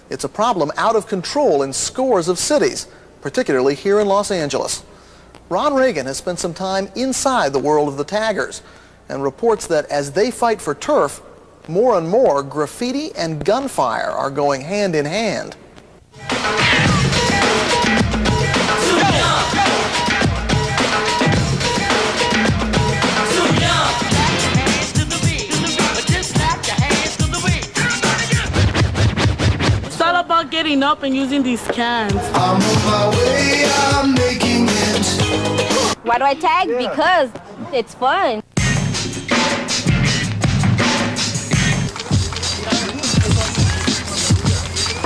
It's a problem out of control in scores of cities, particularly here in Los Angeles. Ron Reagan has spent some time inside the world of the taggers and reports that as they fight for turf, more and more graffiti and gunfire are going hand in hand. It's all about getting up and using these cans. I'm on my way, I'm making it. Why do I tag? Because it's fun.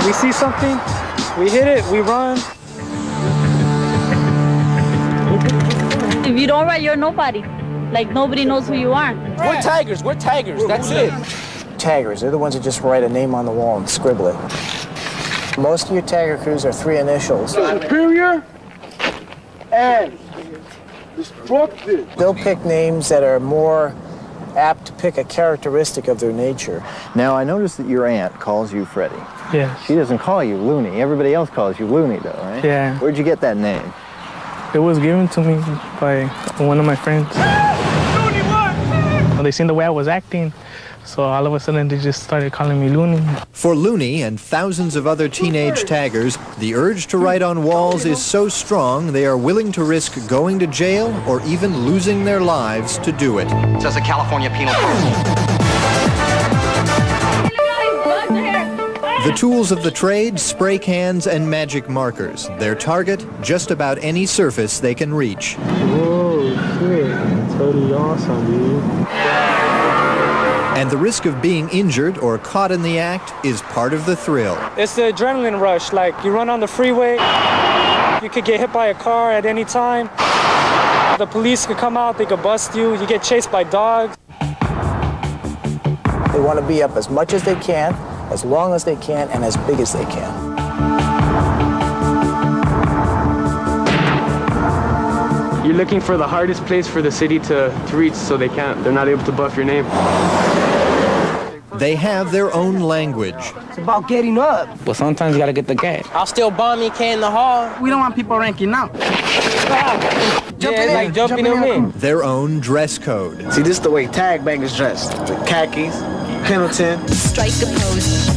We see something, we hit it, we run. If you don't run, you're nobody. Like, nobody knows who you are. We're taggers, that's it. Taggers, they're the ones that just write a name on the wall and scribble it. Most of your tagger crews are 3 initials. Superior and destructive. They'll pick names that are more apt to pick a characteristic of their nature. Now, I noticed that your aunt calls you Freddie. Yeah. She doesn't call you Looney. Everybody else calls you Looney, though, right? Yeah. Where'd you get that name? It was given to me by one of my friends. Looney, what? They seen the way I was acting, so all of a sudden they just started calling me Looney. For Looney and thousands of other teenage taggers, the urge to write on walls is so strong they are willing to risk going to jail or even losing their lives to do it. Says the California Penal Code. The tools of the trade, spray cans and magic markers. Their target, just about any surface they can reach. Whoa, shit. That's totally awesome, dude. And the risk of being injured or caught in the act is part of the thrill. It's the adrenaline rush. Like, you run on the freeway, you could get hit by a car at any time. The police could come out, they could bust you. You get chased by dogs. They want to be up as much as they can, as long as they can, and as big as they can. You're looking for the hardest place for the city to reach, so they're not able to buff your name. They have their own language. It's about getting up. But sometimes you gotta get the gas. I'll still bomb me can in the hall. We don't want people ranking out. Jumping in. Their own dress code. See, this is the way Tagbangers dress. The khakis, Pendleton. Strike a pose.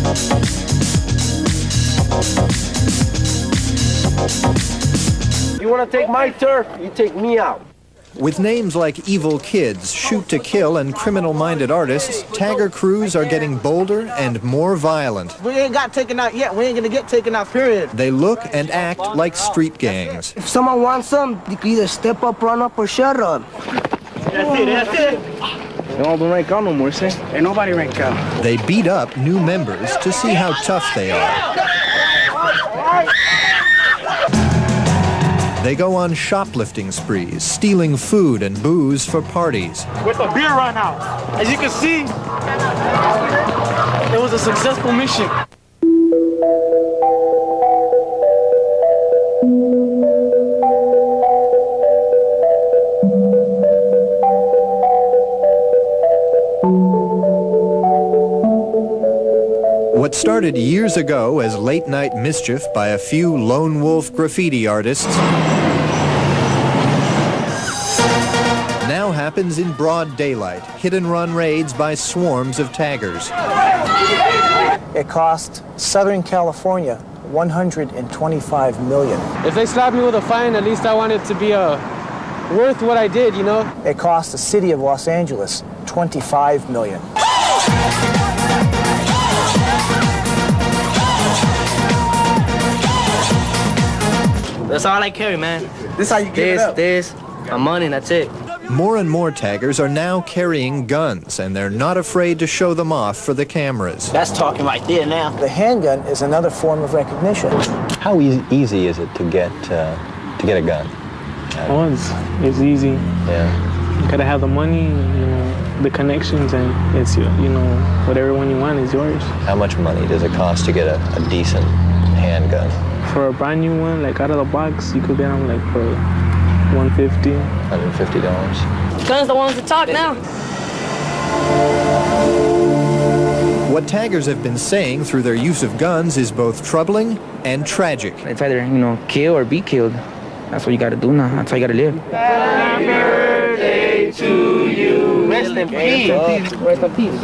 You want to take my turf, you take me out. With names like Evil Kids, Shoot to Kill, and criminal-minded artists, tagger crews are getting bolder and more violent. We ain't got taken out yet. We ain't gonna get taken out, period. They look and act like street gangs. If someone wants some, you can either step up, run up, or shut up. That's it. They don't rank out no more, see? Ain't nobody rank out. They beat up new members to see how tough they are. They go on shoplifting sprees, stealing food and booze for parties. With the beer run out. As you can see, it was a successful mission. What started years ago as late-night mischief by a few lone wolf graffiti artists now happens in broad daylight, hit-and-run raids by swarms of taggers. It cost Southern California $125 million. If they slap me with a fine, at least I want it to be worth what I did, you know? It cost the city of Los Angeles $25 million. That's all I carry, man. This is how you get it up. This, my money, that's it. More and more taggers are now carrying guns, and they're not afraid to show them off for the cameras. That's talking right there now. The handgun is another form of recognition. How easy is it to get a gun? It's easy. Yeah. You gotta have the money, the connections, and it's, whatever one you want is yours. How much money does it cost to get a decent handgun? For a brand new one, like out of the box, you could get them like for $150. Guns the ones to talk now. What taggers have been saying through their use of guns is both troubling and tragic. It's either, kill or be killed. That's what you gotta do now. That's how you gotta live. Happy birthday to you. Rest in peace. Rest in peace.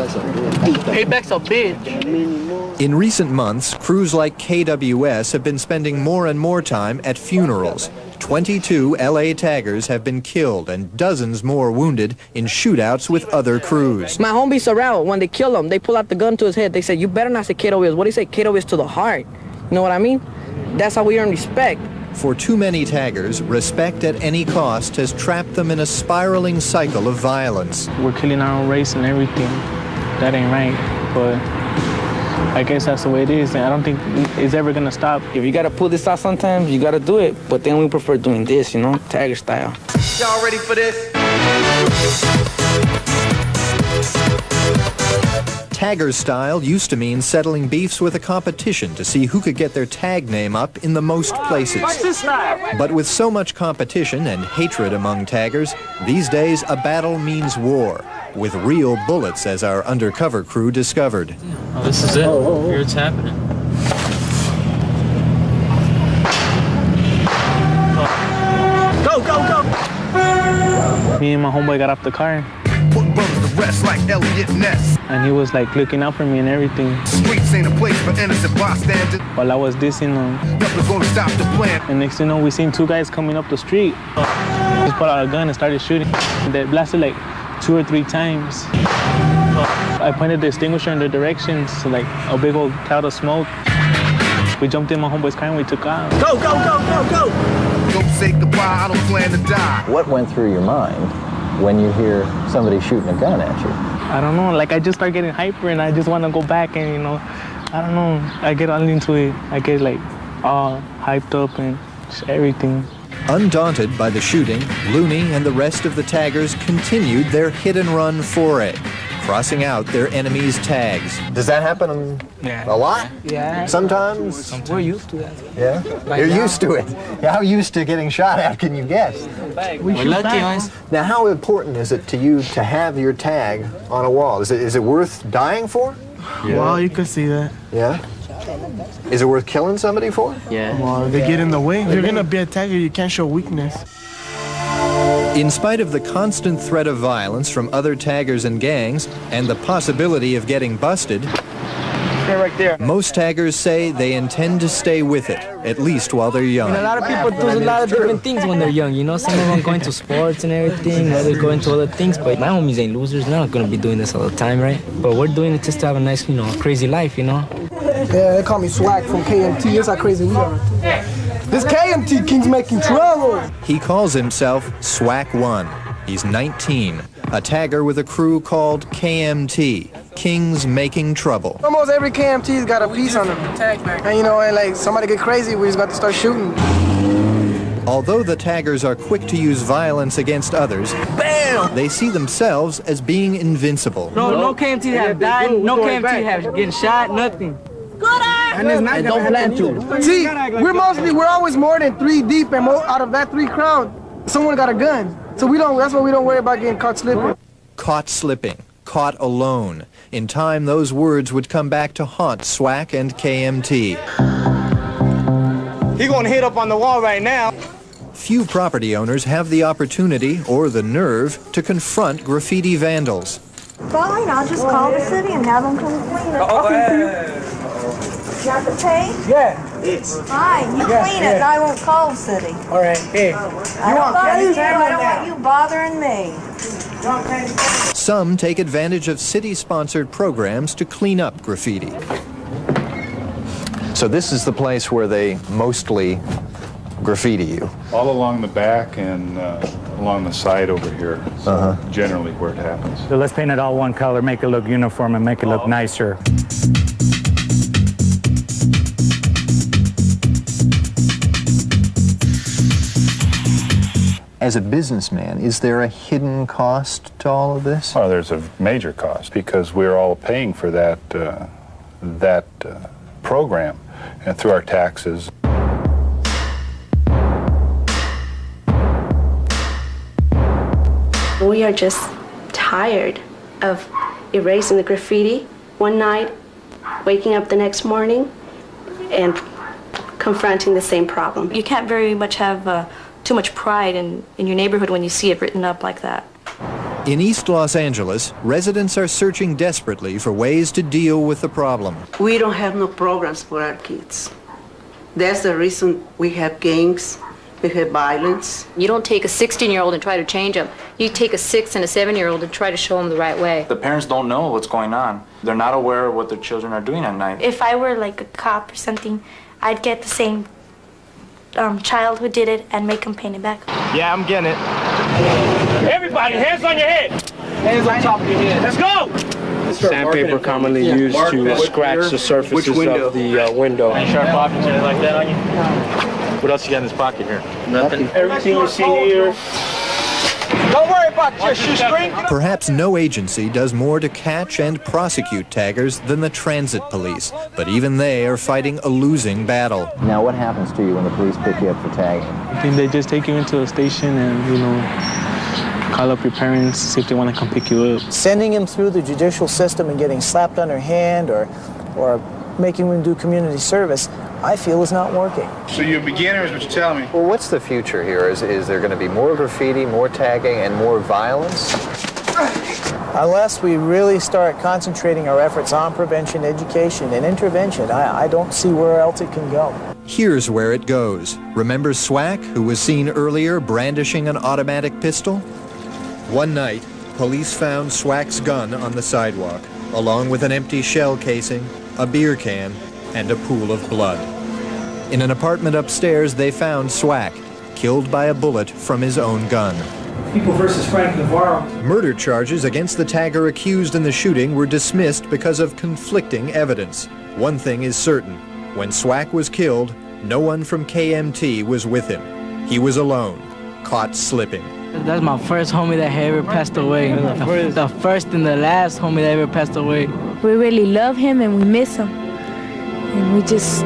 Payback's a bitch. In recent months, crews like KWS have been spending more and more time at funerals. 22 LA taggers have been killed and dozens more wounded in shootouts with other crews. My homie Sorrell, when they kill him, they pull out the gun to his head. They said, you better not say KWS. What do you say? KWS to the heart. You know what I mean? That's how we earn respect. For too many taggers, respect at any cost has trapped them in a spiraling cycle of violence. We're killing our own race and everything. That ain't right, but I guess that's the way it is, and I don't think it's ever gonna stop. If you gotta pull this out sometimes, you gotta do it. But then we prefer doing this, Tagger style. Y'all ready for this? Tagger style used to mean settling beefs with a competition to see who could get their tag name up in the most places. But with so much competition and hatred among taggers, these days a battle means war, with real bullets, as our undercover crew discovered. Oh, this is it. Here it's happening. Go, go, go! Me and my homeboy got off the car, Like Elliot Ness. and he was like looking out for me and everything. Streets ain't a place for innocent bystanders. While I was dissing him, Nothing's gonna stop the plan. and next thing you know, we seen two guys coming up the street. Just pulled out a gun and started shooting. They blasted like 2 or 3 times. I pointed the extinguisher in their direction, so like a big old cloud of smoke. We jumped in my homeboy's car and we took off. Go, go, go, go, go! Don't say goodbye, I don't plan to die. What went through your mind when you hear somebody shooting a gun at you? I don't know, like I just start getting hyper and I just want to go back and, I don't know, I get all into it. I get like all hyped up and just everything. Undaunted by the shooting, Looney and the rest of the taggers continued their hit-and-run foray, crossing out their enemies' tags. Does that happen a lot? Yeah. Sometimes? We're used to that. Yeah? You're used to it. How used to getting shot at can you guess? We're lucky, guys. Now, how important is it to you to have your tag on a wall? Is it worth dying for? Yeah. Well, you could see that. Yeah? Is it worth killing somebody for? Yeah. Well, they get in the way. If you're going to be a tagger, you can't show weakness. In spite of the constant threat of violence from other taggers and gangs and the possibility of getting busted, Right there. most taggers say they intend to stay with it, at least while they're young. A lot of people do a lot of different things when they're young, Some of them go into sports and everything, others go into other things, but my homies ain't losers. They're not gonna be doing this all the time, right? But we're doing it just to have a nice, crazy life, Yeah, they call me Swag from KMT. That's how crazy we are. This KMT King's making trouble. He calls himself Swack One. He's 19, a tagger with a crew called KMT, Kings Making Trouble. Almost every KMT's got a piece on them. And and like somebody get crazy, we just got to start shooting. Although the taggers are quick to use violence against others, Bam! they see themselves as being invincible. No KMT have died, no KMT have getting shot, nothing. And it's not don't plan to. See, we're always more than 3 deep, and out of that 3 crowd, someone got a gun. So that's why we don't worry about getting caught slipping. Caught slipping, caught alone. In time, those words would come back to haunt Swack and KMT. He gonna hit up on the wall right now. Few property owners have the opportunity or the nerve to confront graffiti vandals. Fine, I'll just call the city and have them come clean it. You have to pay? Yeah. Fine, you clean it and I won't call the city. All right, hey. I don't want you bothering me. Some take advantage of city-sponsored programs to clean up graffiti. So this is the place where they mostly graffiti you? All along the back and along the side over here. So generally where it happens. So let's paint it all one color, make it look uniform and make it look nicer. As a businessman, is there a hidden cost to all of this? Oh, there's a major cost because we're all paying for that program and through our taxes. We are just tired of erasing the graffiti one night, waking up the next morning, and confronting the same problem. You can't very much have too much pride in your neighborhood when you see it written up like that. In East Los Angeles, residents are searching desperately for ways to deal with the problem. We don't have no programs for our kids. That's the reason we have gangs, we have violence. You don't take a 16-year-old and try to change them. You take a 6- and a 7-year-old and try to show them the right way. The parents don't know what's going on. They're not aware of what their children are doing at night. If I were like a cop or something, I'd get the same child who did it and make him pay it back. Yeah, I'm getting it. Everybody, hands on your head. Hands on top of your head. Let's go. Sandpaper commonly used to scratch the surfaces of the window. Any sharp objects or anything like that on you? What else you got in this pocket here? Nothing. Everything you see here. Don't worry about your shoestring. Perhaps no agency does more to catch and prosecute taggers than the transit police, but even they are fighting a losing battle. Now, what happens to you when the police pick you up for tagging? I think they just take you into a station and, you know, call up your parents, see if they want to come pick you up. Sending him through the judicial system and getting slapped on their hand or making him do community service, I feel is not working. So you're a beginner is what you're telling me? Well, what's the future here? Is there going to be more graffiti, more tagging, and more violence? Unless we really start concentrating our efforts on prevention, education, and intervention, I don't see where else it can go. Here's where it goes. Remember Swack, who was seen earlier brandishing an automatic pistol? One night, police found Swack's gun on the sidewalk, along with an empty shell casing, a beer can, and a pool of blood. In an apartment upstairs, they found Swack, killed by a bullet from his own gun. People versus Frank Navarro. Murder charges against the tagger accused in the shooting were dismissed because of conflicting evidence. One thing is certain. When Swack was killed, no one from KMT was with him. He was alone, caught slipping. That's my first homie that ever passed away. The first and the last homie that ever passed away. We really love him and we miss him. And we just